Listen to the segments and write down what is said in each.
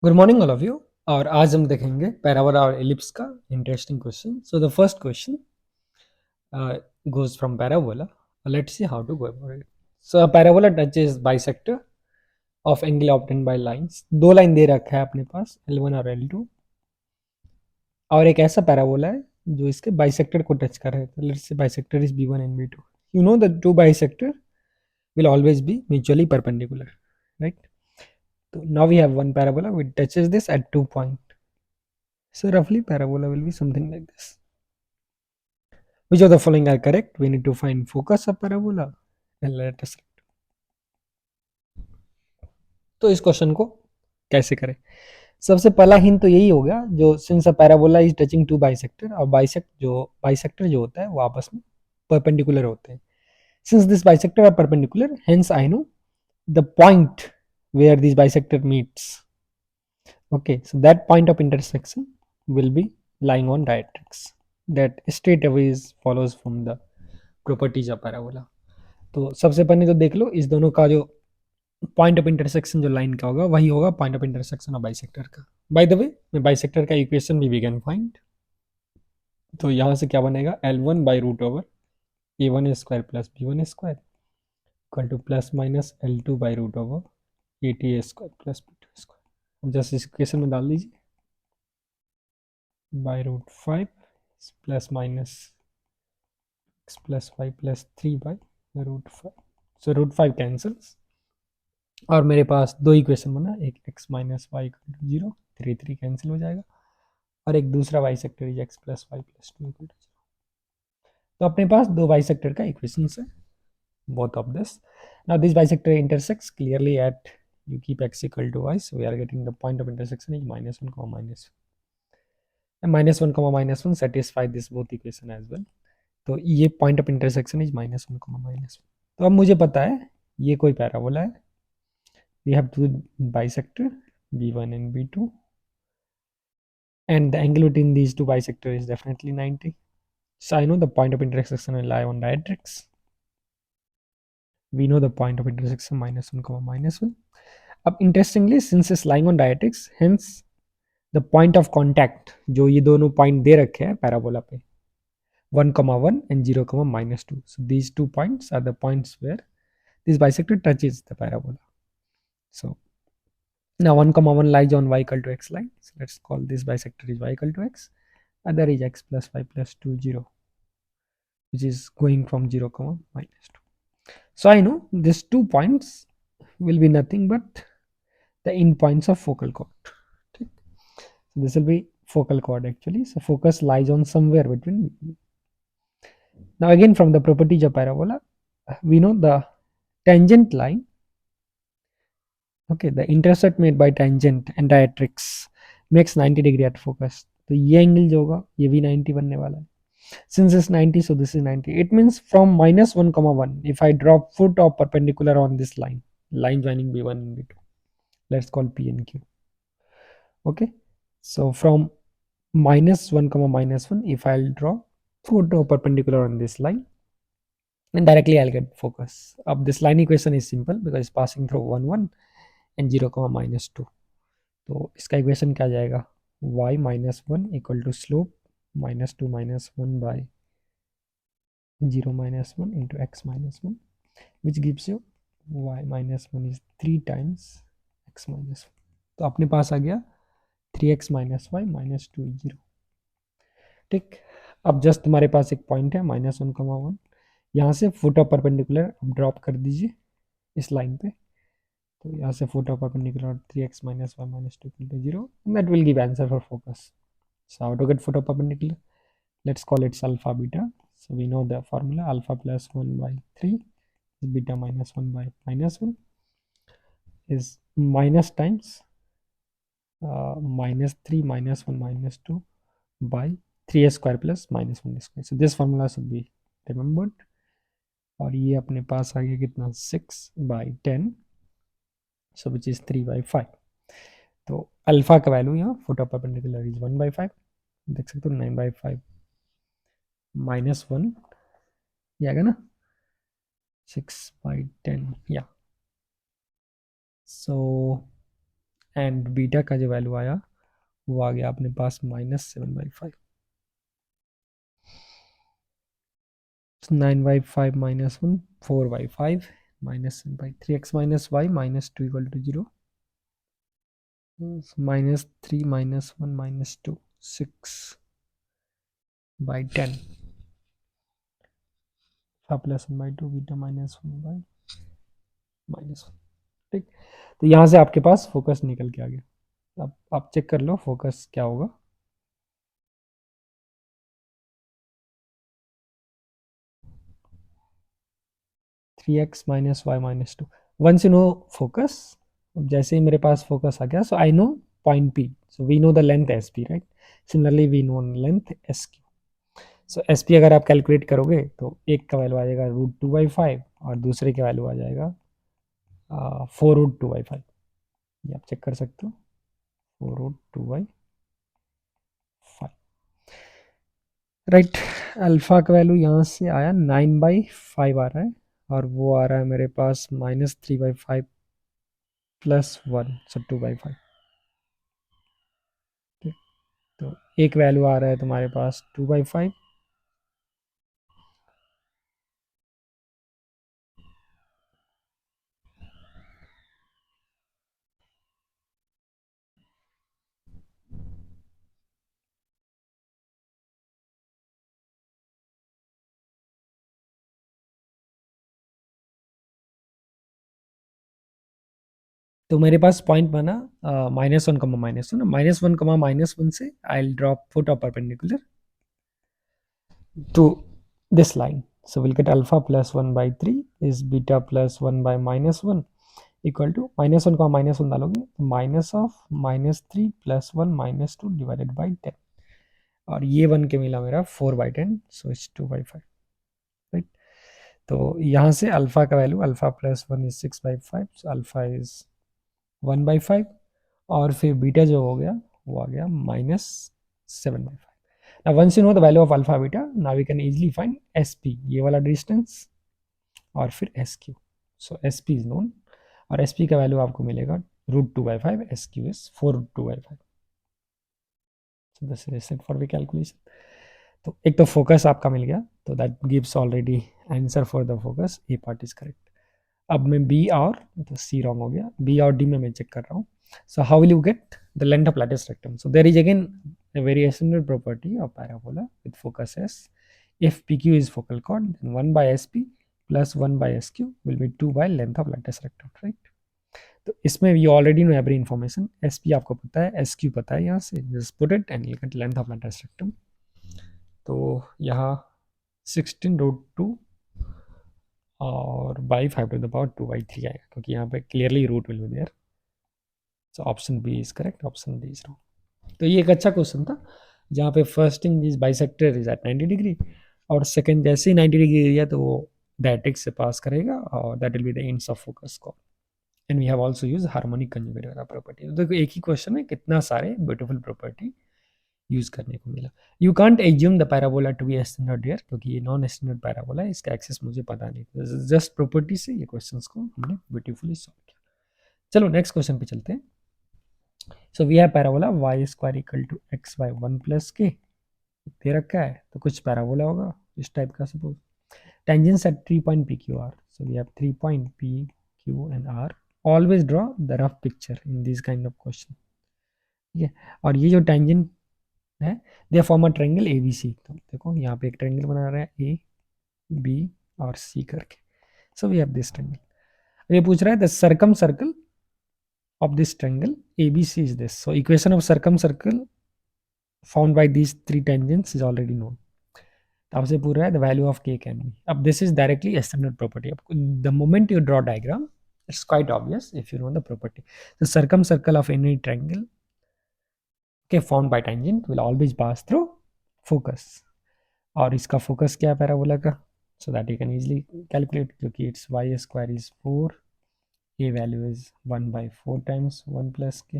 Good morning all of you. और आज हम देखेंगे पैराबोला और एलिप्स का interesting question. So the first question goes from parabola. Let's see how to go about it. So a parabola touches bisector of angle obtained by lines. दो line दे रखा है अपने पास L1 और L2, और एक ऐसा पैराबोला है जो इसके बाइसेक्टर को टच कर रहा है। तो let's say bisector is B1 and B2. You know the two bisector will always be mutually perpendicular, right? So now we have one parabola which touches this at 2 points. So roughly parabola will be something like this. Which of the following are correct? We need to find focus of parabola and let us. तो इस question को कैसे करें? सबसे पहला hint तो यही होगा, जो since a parabola is touching to bisector, और बाइसेक्टर जो होता है वो आपस में परपेंडिकुलर होते हैं. Since this bisector are perpendicular, hence I know the point where this bisector meets. Okay, so that point of intersection will be lying on directrix. That straight away follows from the properties of parabola. तो सबसे पहले तो देख लो इस दोनों का जो point of intersection जो लाइन का होगा वही होगा point of intersection of bisector का. बाय द वे, मैं बाइसेक्टर का इक्वेशन भी वी कैन फाइंड. तो यहाँ से क्या बनेगा, L1 by root over A1 square plus B1 square equal to plus minus L2 by root over AT square plus B2 square. अब जस्ट इस इक्वेशन में डाल दीजिए, by root 5 plus minus x plus y plus 3 by root 5. So root 5 cancels और मेरे पास दो equation बना, एक x minus y equal to 0, 3 cancel हो जाएगा, और एक दूसरा by sector is x plus y plus 2 equal to 0. तो अपने पास दो बाई सेक्टर का इक्वेशन है, both of this. Now this bisector intersects clearly at, you keep x equal to y, so we are getting the point of intersection is minus 1 comma minus 1, and minus 1 comma minus 1 satisfy this both equation as well. तो ये point of intersection is minus 1 comma minus 1. तो अब मुझे पता है ये कोई parabola है. We have two bisector B1 and B2, and the angle between these two bisector is definitely 90. So I know the point of intersection will lie on directrix. We know the point of intersection minus 1 comma minus 1. अब interestingly, since it's lying on directrix, hence the point of contact जो ये दोनों point दे रखे हैं parabola पे 1 comma 1 and 0 comma minus 2. So these 2 points are the points where this bisector touches the parabola. So now 1 comma 1 lies on y equal to x line. So let's call this bisector is y equal to x. Other is x plus y plus 2 0, which is going from 0 comma minus 2. So I know these 2 points will be nothing but the end points of focal chord. So this will be focal chord actually. So focus lies on somewhere between. Now again, from the properties of parabola, we know the tangent line. Okay, the intercept made by tangent and directrix makes 90 degree at focus. तो ये angle जो होगा ये भी 90 बनने वाला है. Since it's 90, so this is 90. It means from minus 1 comma 1, if I drop foot of perpendicular on this line joining B1 and B2, let's call P and Q. Okay, so from minus 1 comma minus 1, if I'll draw foot of perpendicular on this line, and directly I'll get focus. अब this line equation is simple because it's passing through 1 1 and 0 comma minus 2. तो इसका equation क्या जाएगा, y minus 1 equal to slope minus 2 minus 1 by 0 minus 1 into x minus 1, which gives you y minus 1 is 3 times x minus 1. तो अपने पास आ गया 3x minus y minus 2 0. ठीक, अब जस्ट तुम्हारे पास एक पॉइंट है माइनस 1 comma 1, यहाँ से फुट ऑफ परपेंडिकुलर ड्रॉप कर दीजिए इस लाइन पे. तो यहाँ से foot of perpendicular 3x minus y minus 2 equal to 0, and that will give answer for focus. So how to get foot of perpendicular? Let's call it alpha beta. So we know the formula, alpha plus 1 by 3 is beta minus 1 by minus 1 is minus times minus 3 minus 1 minus 2 by 3 square plus minus 1 square. So this formula should be remembered. और ये अपने पास आ गया कितना, 6 by 10, so which is 3 by 5. तो alpha का value यहाँ foot of perpendicular is 1 by 5, देख सकते हो 9 by 5 minus 1 ये आएगा ना 6 by 10. Yeah, so and beta का जो वैल्यू आया वो आ गया अपने पास -7/5। 9/5 -1 4/5 -3x -y -2 = 0 -3 -1 -2 6/10 +1/2 बीटा -1/-1। ठीक, तो यहाँ से आपके पास फोकस निकल के आ गया। अब आप चेक कर लो फोकस क्या होगा। -3x -y -2 once you know focus. जैसे ही मेरे पास फोकस आ गया, so I know point P, so we know the length SP, right. Similarly we know length SQ। So SP अगर आप कैलकुलेट करोगे तो एक का वैल्यू आ जाएगा √2/5 और दूसरे का वैल्यू आ जाएगा 4√2/5। ये आप चेक कर सकते हो, 4√2/5, राइट। अल्फा का वैल्यू यहाँ से आया 9/5 आ रहा है, और वो आ रहा है मेरे पास -3/5 +1, सो 2/5। तो एक वैल्यू आ रहा है तुम्हारे पास 2/5, तो मेरे पास पॉइंट बना -1, -1 से I drop foot of perpendicular to this line. So we'll get alpha plus 1/3 is beta plus 1 by -1 equal to -1 का -1 डालोगे तो -3 + 1 -2 डिवाइडेड बाई 10, और ये 1 के मिला मेरा 4/10, सो इट्स 2/5, राइट। तो यहाँ से अल्फा का value, alpha plus 1 is 6/5, so alpha is 1/5, और फिर बीटा जो हो गया वो आ गया -7/5। Now once you know the value of alpha beta, now we can easily find SP, ये वाला डिस्टेंस और फिर SQ। So SP is known, और SP का वैल्यू आपको मिलेगा √2/5, SQ is 4√2/5। So this is it for the calculation. तो एक तो फोकस आपका मिल गया, तो that gives already answer for the focus, A part is correct. अब मैं बी और तो सी रॉन्ग हो गया, बी और डी में मैं चेक कर रहा हूँ। So how will you get the length of lattice rectum? So there is again a very standard property of parabola with focus S. If PQ is focal chord, then 1 by SP plus 1 by SQ will be 2 by length of lattice rectum, right? तो इसमें you already know every information. SP आपको पता है, SQ पता है, यहाँ से just put it and you get length of lattice rectum. तो यहाँ 16√2 और बाई 5⁻²/3 आएगा, क्योंकि यहाँ पे clearly root will be there. So option B is correct, option B is wrong. तो ये एक अच्छा क्वेश्चन था, जहाँ पे first thing is bisector is at 90 degree, और सेकंड जैसे ही 90 डिग्री एरिया तो वो डायरेक्ट्रिक्स से पास करेगा, और that will be the ends of focus को। And we have also use harmonic conjugate वाला प्रॉपर्टी। तो देखो एक ही क्वेश्चन में कितना सारे ब्यूटीफुल प्रॉपर्टी यूज करने को मिला। You can't assume the parabola to be standard here, क्योंकि ये नॉन स्टैंडर्ड पैराबोला है, इसका एक्सेस मुझे पता नहीं, जस्ट प्रॉपर्टी से ये क्वेश्चंस को हमने ब्यूटीफुली सॉल्व किया। चलो नेक्स्ट क्वेश्चन पे चलते हैं। So we have parabola y² equal to x/1 + k दे रखा है, तो कुछ पैराबोला होगा इस टाइप का। Suppose tangents at 3 point p q r, so we have 3 point p q and r। Always draw the rough picture in this kind of question, ठीक है। और ये जो टेंजेंट है, they form a triangle ABC। तो देखो यहाँ पे एक ट्रायंगल बना रहा है A B और C करके। So we have this triangle. ये पूछ रहा है the circumcircle of this triangle ABC is this. So equation of circumcircle found by these three tangents is already known. आपसे पूछ रहा है the value of k can be. अब this is directly a standard property. The moment you draw diagram, it's quite obvious if you know the property. The circumcircle of any triangle, okay, formed by tangent will always pass through focus. और इसका focus क्या है parabola का? So that you can easily calculate, क्योंकि its y² is 4, a value is 1/4 times 1 plus k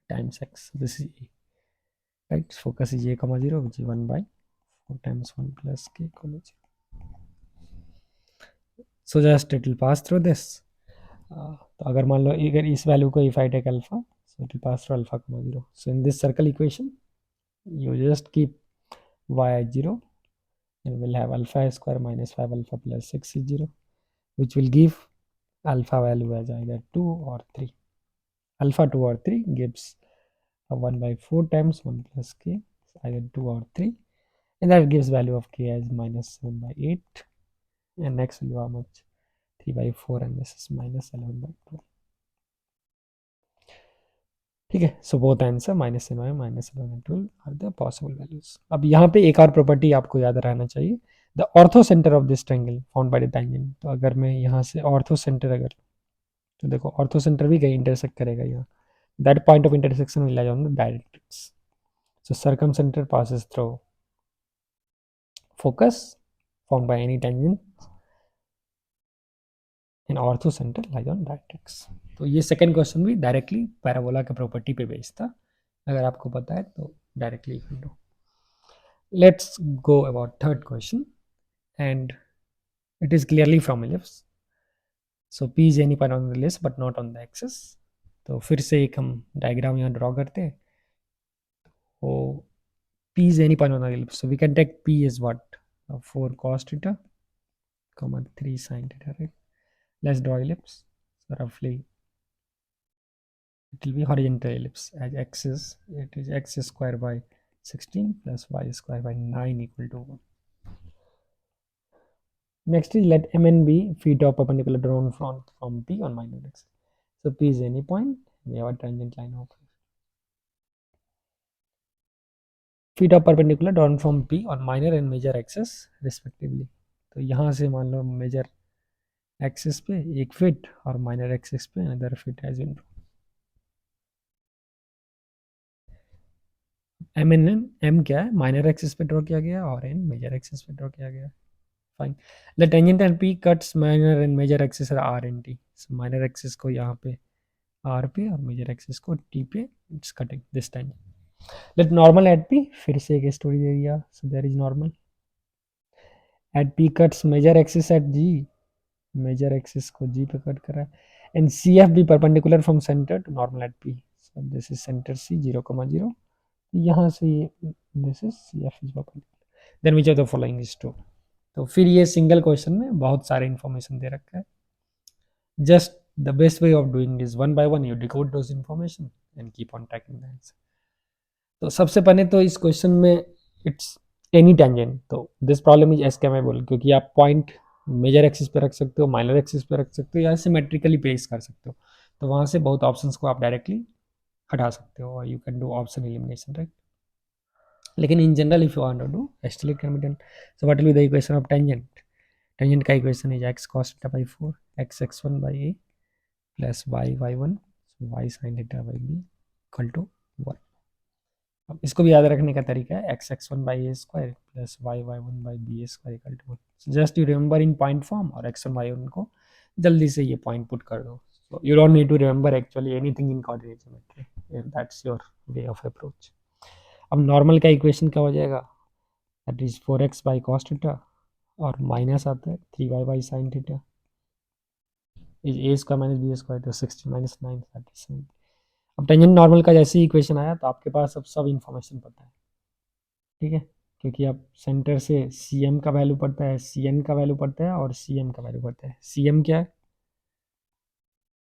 times x. This is a, right? Focus is a comma 0, which is 1/4 times 1 plus k comma 0. So just it will pass through this. तो अगर मान लो अगर इस value को if I take alpha, so it pass through alpha comma 0. So in this circle equation you just keep y at 0 and we'll have alpha square minus 5 alpha plus 6 is 0, which will give alpha value as either 2 or 3. Alpha 2 or 3 gives a 1 by 4 times 1 plus k, either 2 or 3, and that gives value of k as minus 7 by 8, and next will be how much, 3 by 4, and this is minus 11 by 12. ठीक है, सो both answer minus N Y minus 11 12 are the possible values. अब यहाँ पे एक और property आपको याद रहना चाहिए, the ortho centre of this triangle found by the tangent. तो अगर मैं यहाँ से ऑर्थो सेंटर अगर, तो देखो ऑर्थो सेंटर भी कहीं इंटरसेक्ट करेगा यहाँ, that point of intersection will lie on the directrix. So circum centre passes through focus found by any tangent and ortho centre lie on directrix. तो ये सेकंड क्वेश्चन भी डायरेक्टली पैराबोला के property पे based था, अगर आपको पता है तो directly you can do. Let's go about third question, and it is clearly from ellipse. So P is any point on the ellipse but not on the axis. तो फिर से एक हम डायग्राम यहाँ ड्रॉ करते हैं. तो P is any point on the ellipse. So we can take P is what? 4 cos theta, comma 3 sin theta, right? Let's draw ellipse. So roughly it will be horizontal ellipse. As axis, it is x square by 16 plus y square by 9 equal to 1. Next is let Mn be feet of perpendicular drawn from P on minor axis. So P is any point, we have a tangent line of feet of perpendicular drawn from P on minor and major axis respectively. तो यहाँ से मान लो major axis पे एक fit और minor axis पे other fit as in. M N M क्या है, माइनर एक्सिस पे ड्रॉ किया गया और एन मेजर एक्सिस पे ड्रॉ किया गया. Fine. The tangent and P cuts minor and major axis R and T. Minor axis को यहाँ पे आर पे और मेजर एक्सिस को टी पे it's cutting this time. Let normal at P, फिर से एक स्टोरी दे दिया. सो there is normal at P cuts major axis at G, major axis को जी पे कट करा है, and C F B perpendicular from centre to normal at P. So this is centre C 0,0, यहाँ से ये this is C F is perpendicular. Then which of the following is true. तो फिर ये single question में बहुत सारे information दे रखा है. Just the best way of doing is one by one you decode those information and keep on tracking the answer. तो सबसे पहले तो इस क्वेश्चन में इट्स एनी टेंजेंट. तो दिस प्रॉब्लम इज एस्केमेबल, क्योंकि आप पॉइंट मेजर एक्सिस पे रख सकते हो, माइनर एक्सिस पे रख सकते हो, या सिमेट्रिकली प्लेस कर सकते हो. तो वहाँ से बहुत ऑप्शंस को आप डायरेक्टली हटा सकते हो, और you can do option elimination, right. लेकिन in general if you want to do estimate commitment, so what will be the equation of tangent. Tangent का equation is x cos theta by 4 x x1 by a plus y y one, y sine theta by b equal to 1. अब इसको भी याद रखने का तरीका है x x one by a square plus y y one by B A square equal to 1. Just you remember in point form, और x one y one को जल्दी से ये पॉइंट पुट कर दो. So you don't need to remember actually anything in coordinate geometry. If that's your way of approach. अब normal का equation क्या हो जाएगा, that is 4x by cos theta, और माइनस आता है 3y by sine theta is A square minus B square, तो 60 minus 9 37. अब टेंजेंट नॉर्मल का जैसे ही इक्वेशन आया तो आपके पास अब सब इन्फॉर्मेशन पता है, ठीक है, क्योंकि अब सेंटर से सी एम का वैल्यू पड़ता है, सी एन का वैल्यू पड़ता है, और सी एम का वैल्यू पड़ता है. सी एम क्या है,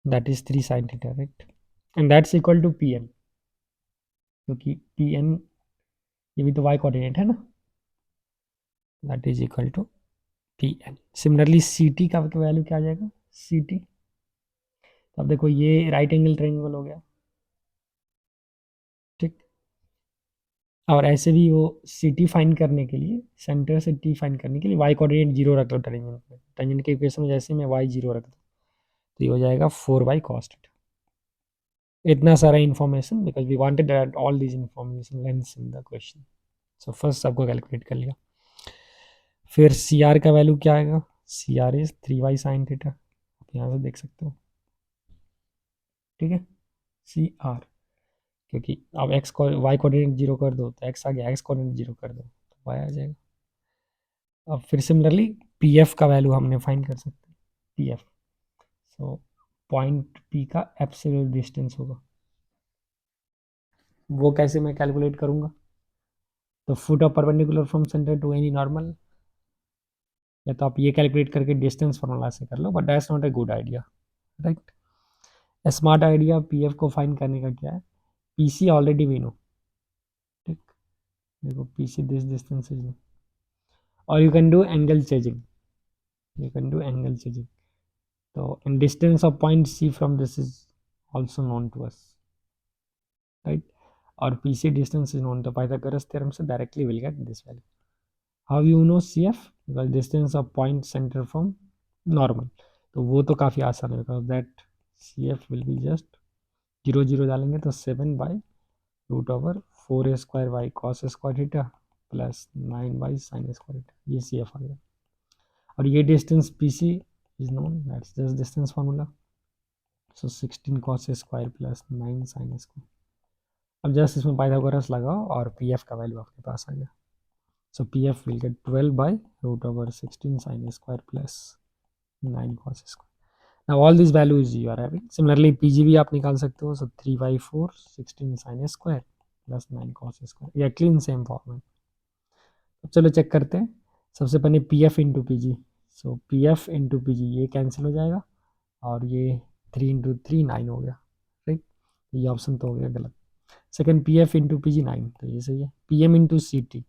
that is 3 sine theta, right, and that's equal to P N, क्योंकि पी एन ये भी तो वाई कोऑर्डिनेट है ना, that is equal to P N. Similarly C T का वैल्यू क्या आ जाएगा, सी टी. तो अब देखो ये राइट एंगल ट्रायंगल हो गया, ठीक. और ऐसे भी वो सी टी फाइंड करने के लिए, सेंटर से टी फाइंड करने के लिए वाई कोऑर्डिनेट जीरो रख दो टेंजेंट में. टेंजेंट के इक्वेशन में जैसे मैं वाई जीरो रख दो तो ये हो जाएगा 4 बाई कॉस थीटा. इतना सारा information, because we wanted that all this information lens in the question. So first सबको कैलकुलेट कर लिया. फिर सी आर का वैल्यू क्या आएगा, C R is 3 y sine theta, आप यहाँ से देख सकते हो, ठीक है, सी आर. क्योंकि अब एक्स को वाई कोऑर्डिनेट जीरो कर दो तो एक्स आ गया, एक्स कोऑर्डिनेट जीरो कर दो तो वाई आ जाएगा. अब फिर सिमिलरली पी एफ का वैल्यू हमने फाइंड कर सकते हैं, P F. So point P का एब्सोल्यूट डिस्टेंस होगा। वो कैसे मैं कैलकुलेट करूंगा? तो foot of perpendicular from centre to any normal, या तो आप ये कैलकुलेट करके डिस्टेंस फॉर्मूला से कर लो, but that's not a good idea, right. Smart idea PF को फाइंड करने का क्या है? पीसी ऑलरेडी वी नो, ठीक। देखो PC this distance is know, और you can do angle changing, you can do angle changing. तो and distance of point C from this is also known to us, right? Or PC distance is known to Pythagoras theorem, so directly we'll get this value. How you know CF? Because distance of point center from normal. तो वो तो काफ़ी आसान है, because that CF will be just 0 0 डालेंगे तो 7/√4a² cos square theta plus 9 sin square theta, ये CF आ गया। और ये distance PC is known, that's just distance formula. So 16 cos square plus 9 sin square. अब जस्ट इसमें पाइथागोरस लगाओ और पी एफ का वैल्यू आपके पास आ गया। So P F will get 12/√16 sin square plus 9 cos square. Now all this values you are having. Similarly P G भी आप निकाल सकते हो। So 3/4 16 sin square plus 9 cos square, या क्लीन सेम फॉर्मेट। अब चलो चेक करते हैं। सबसे पहले P F into P G. So P F into P G ये कैंसिल हो जाएगा, और ये 3 × 3 9 हो गया, राइट। ये ऑप्शन तो हो गया गलत। Second P F into P G 9, तो ये सही है। P M into C T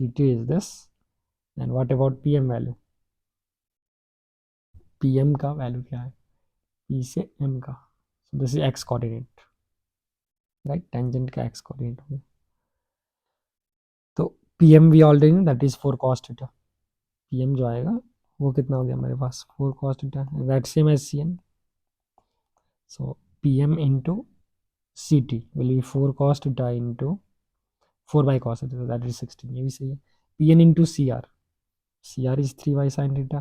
is this, and what about P M value? P M का वैल्यू क्या है? पी से एम का, so this is x coordinate, right. Tangent का एक्स कोऑर्डिनेट हो गया। तो P M we already know, that is 4 cos theta. P M जो आएगा वो कितना हो गया हमारे पास? 4 cos theta, that same as C M. So P M into C T will be 4 cos theta into 4/cos theta, that is 16, ये भी सही है। P N into C R is 3 sin theta,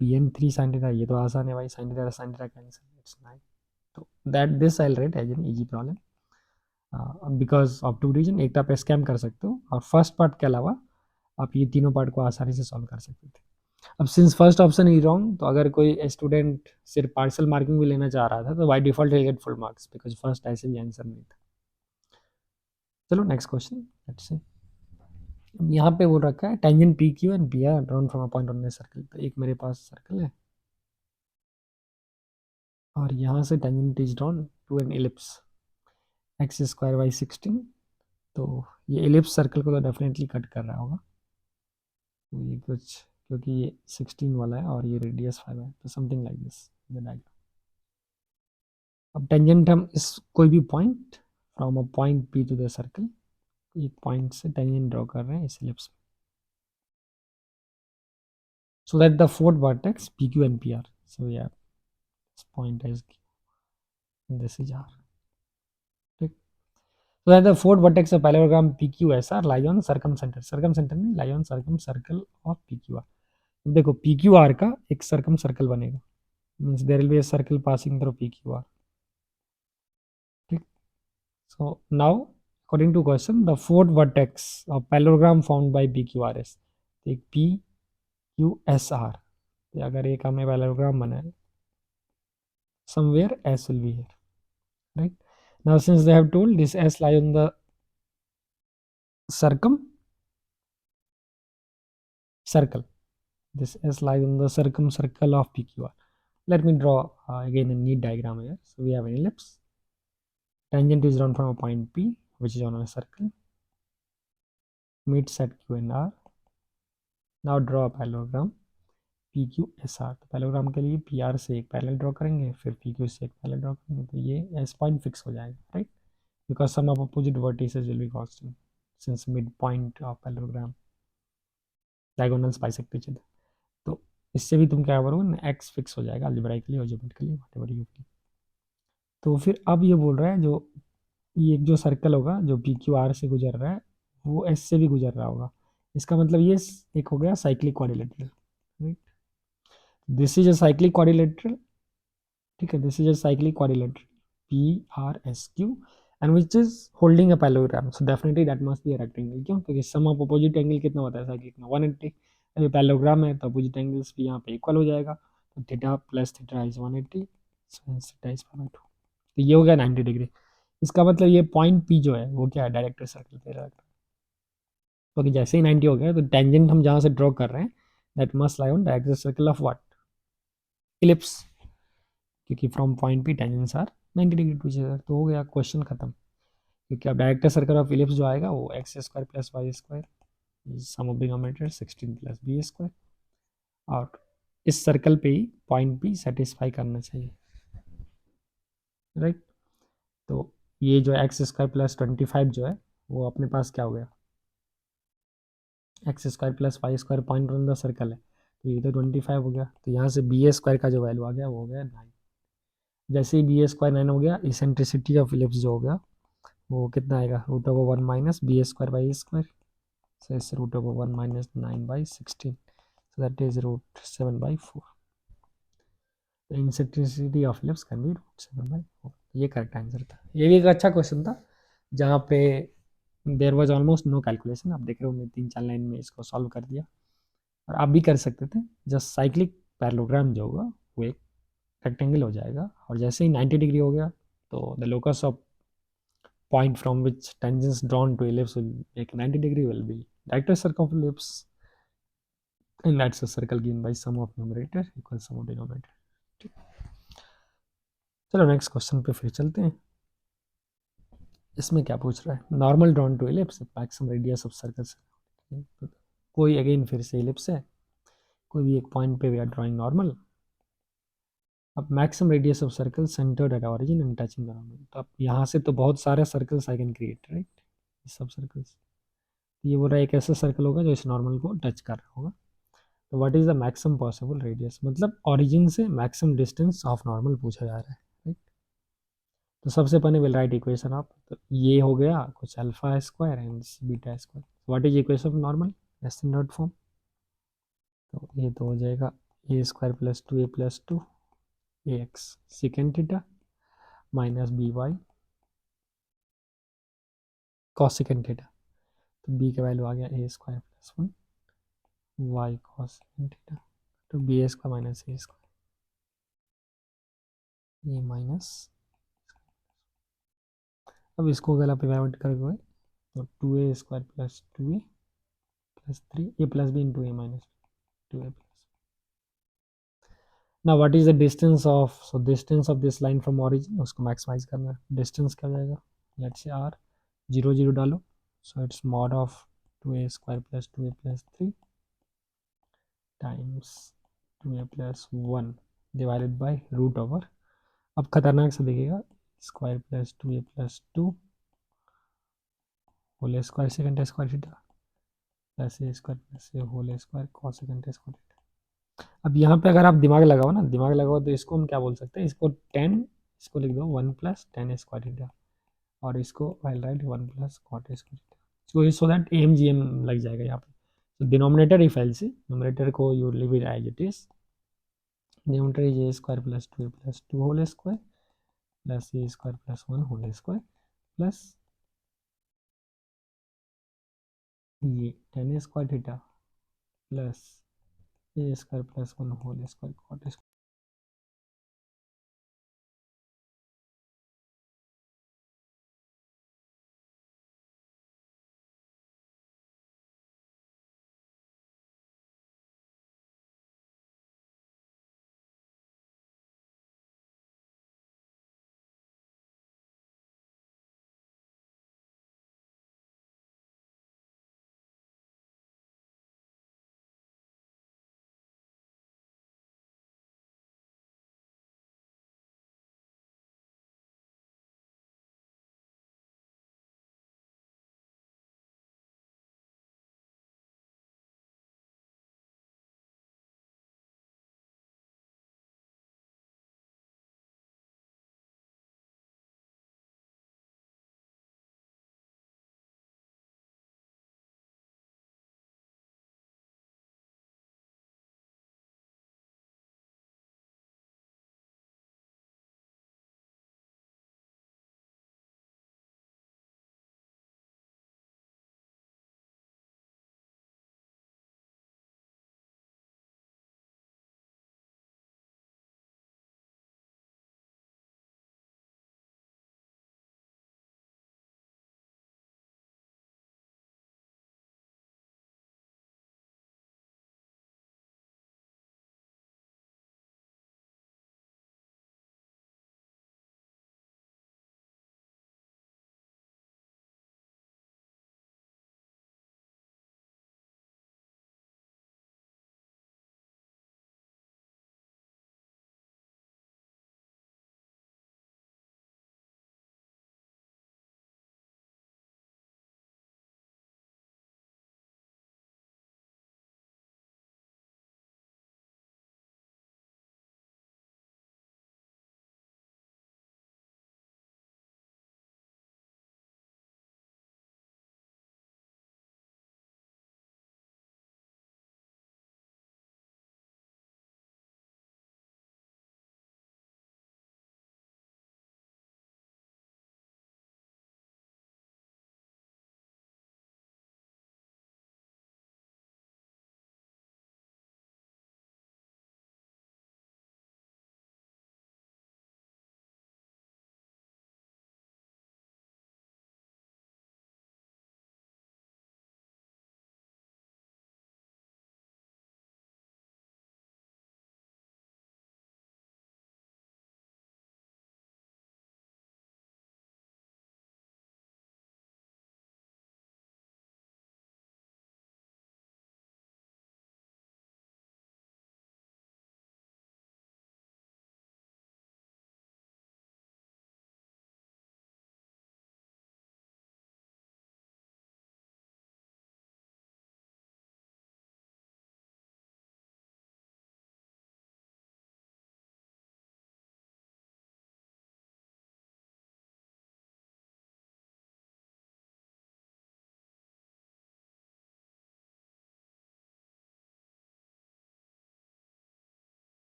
P N 3 sin theta, ये तो आसान है भाई, sin theta cancel, it's 9। तो that this I rate as an easy problem because of two reason. एक तो आप स्कैम कर सकते हो, और फर्स्ट पार्ट के अलावा आप ये तीनों पार्ट को आसानी से सॉल्व कर सकते थे। अब since first option is wrong, तो अगर कोई स्टूडेंट सिर्फ पार्शियल मार्किंग भी लेना चाह रहा था तो by default will get full marks, because first ऐसे भी आंसर नहीं था। चलो नेक्स्ट क्वेश्चन, लेट्स सी। यहाँ पे बोल रखा है tangent P Q and P R drawn from a point on the circle. तो एक मेरे पास सर्कल है, और यहाँ से tangent is drawn to an ellipse x² / 16। तो ये इलिप्स सर्कल को तो डेफिनेटली कट कर रहा होगा, तो ये कुछ, क्योंकि ये 16 वाला है और ये रेडियस 5 है, तो something like this the diagram. अब टेंजेंट हम इस कोई भी point from a point P to the circle, एक पॉइंट से टेंजेंट ड्रॉ कर रहे हैं इस इलिप्स में, so that the fourth vertex PQ and PR. So yeah, this point is Q and this is R. ठीक. So that the fourth vertex of parallelogram PQSR lie on circumcenter. Circumcenter नहीं, lie on circumcircle of PQR. देखो PQR का एक circum circle बनेगा, means there will be a circle passing through PQR. ठीक. So now according to question, the fourth vertex of parallelogram formed by PQR is एक PQSR. अगर एक हमें parallelogram बना है, somewhere S will be here, right? Now since they have told this S lie on the circle, this S lies on the circle of PQR. Let me draw again a neat diagram here. So we have an ellipse, tangent is drawn from a point P which is on a circle, meets at Q and R. Now draw a parallelogram PQSR। तो parallelogram के लिए PR से एक parallel draw करेंगे, फिर PQ से एक parallel draw करेंगे, तो ये S पॉइंट फिक्स हो जाएगा, right. because sum of opposite vertices will be constant since midpoint of parallelogram diagonals bisect each other। तो इससे भी तुम क्या करोगे ना, एक्स फिक्स हो जाएगा अलजेब्राइकली और ज्योमेट्रिकली, व्हाटएवर यू फील। तो फिर अब ये बोल रहा है जो ये जो सर्कल होगा जो पी क्यू आर से गुजर रहा है वो एस से भी गुजर रहा होगा। इसका मतलब ये एक हो गया cyclic quadrilateral, right. This is a cyclic quadrilateral, ठीक है, this is a cyclic quadrilateral PRSQ and which is holding a parallelogram, so definitely that must be a rectangle। क्यों? क्योंकि सम ऑफ अपोजिट एंगल कितना होता है साइक्लिक में? 180। अभी parallelogram है तो अपोजिट एंगल्स भी यहाँ पे इक्वल हो जाएगा, तो थीटा प्लस थीटा इज 180, तो ये हो गया 90 डिग्री। इसका मतलब ये पॉइंट पी जो है वो क्या है, डायरेक्टर सर्कल पे रहा। तो जैसे ही 90 हो गया तो टेंजेंट हम जहाँ से ड्रॉ कर रहे हैं that must lie on director circle of what, ellipse, क्योंकि from point P tangents are 90 degree to each other. तो हो गया क्वेश्चन खत्म, क्योंकि अब डायरेक्टर सर्कल ऑफ इलिप्स जो आएगा वो x square plus y square sum of denominator 16 plus B square, और इस सर्कल पे ही पॉइंट पी सेटिस्फाई करना चाहिए, राइट। तो ये जो एक्स स्क्वायर प्लस 25 जो है वो अपने पास क्या हो गया, x square plus y square point on the circle है, तो ये तो 25 हो गया। तो यहाँ से बी ए स्क्वायर का जो वैल्यू आ गया वो हो गया 9। जैसे ही बी ए स्क्वायर 9 हो गया, इसेंट्रिसिटी ऑफ इलिप्स जो हो गया वो कितना आएगा, root over 1 minus B A square by square, so it's root over 1 minus 9 by 16, so that is root 7 by 4. The eccentricity of ellipse can be root 7 by 4. ये correct answer था। ये भी एक अच्छा क्वेश्चन था जहाँ पे there was almost no calculation. आप देख रहे हो मैं 3-4 लाइन में इसको सॉल्व कर दिया, और आप भी कर सकते थे। जस्ट साइक्लिक पैरेललोग्राम जो होगा वो एक रेक्टेंगल हो जाएगा, और जैसे ही 90 डिग्री हो गया तो the locus of point from which tangents drawn to ellipse will make 90 degree will be director circle of ellipse, and that's a circle given by sum of numerator equals sum of denominator। चलो next question पे फिर चलते हैं। इसमें क्या पूछ रहा है, normal drawn to ellipse maximum radius of circle. कोई अगेन फिर से इलिप्स है, कोई भी एक पॉइंट पे वी आर ड्राइंग नॉर्मल। अब maximum radius of circle centred at origin and touching the normal. तो अब यहाँ से तो बहुत सारे circles I can create, right, सब सर्कल्स। ये बोल रहा है एक ऐसा सर्कल होगा जो इस नॉर्मल को टच कर रहा होगा। तो what is the maximum possible radius, मतलब ओरिजिन से मैक्सिमम डिस्टेंस ऑफ नॉर्मल पूछा जा रहा है, राइट। तो सबसे पहले विल राइट इक्वेशन ऑफ, तो ये हो गया कुछ alpha square and beta square. What is equation of normal, standard form. तो ये तो हो जाएगा a square plus 2 a plus 2 a x second theta minus b y cos second theta. तो बी का वैल्यू आ गया a square plus 1 y cos second theta, तो b square minus a square ये माइनस। अब इसको अगर आप इवेलुएट करोगे तो 2a square plus 2a plus 3 ए प्लस बी इंटू ए माइनस 2a प्लस। ना what is the distance of, so distance of this line from origin उसको मैक्सिमाइज करना है। डिस्टेंस क्या हो जाएगा, लेट्स से आर 0 0 डालो, so it's mod of 2a square plus 2a plus 3 times 2a plus 1 divided by root over. अब खतरनाक से देखिएगा, square plus 2a plus 2 whole square second square theta plus a square plus a whole square cos second square theta. अब यहाँ पे अगर आप दिमाग लगाओ ना, दिमाग लगाओ तो इसको हम क्या बोल सकते हैं, इसको 10, इसको लिख दो 1 प्लस 10 स्क्वायर थीटा, और इसको I write 1 plus cot square theta. So that M G M लग जाएगा यहाँ पे। तो डिनोमिनेटर ही फाइल से न्यूमरेटर को you leave it as it is, denominator is A square plus 2 whole square plus a square plus 1 whole square plus ये 10 square theta plus a square plus 1 whole square cot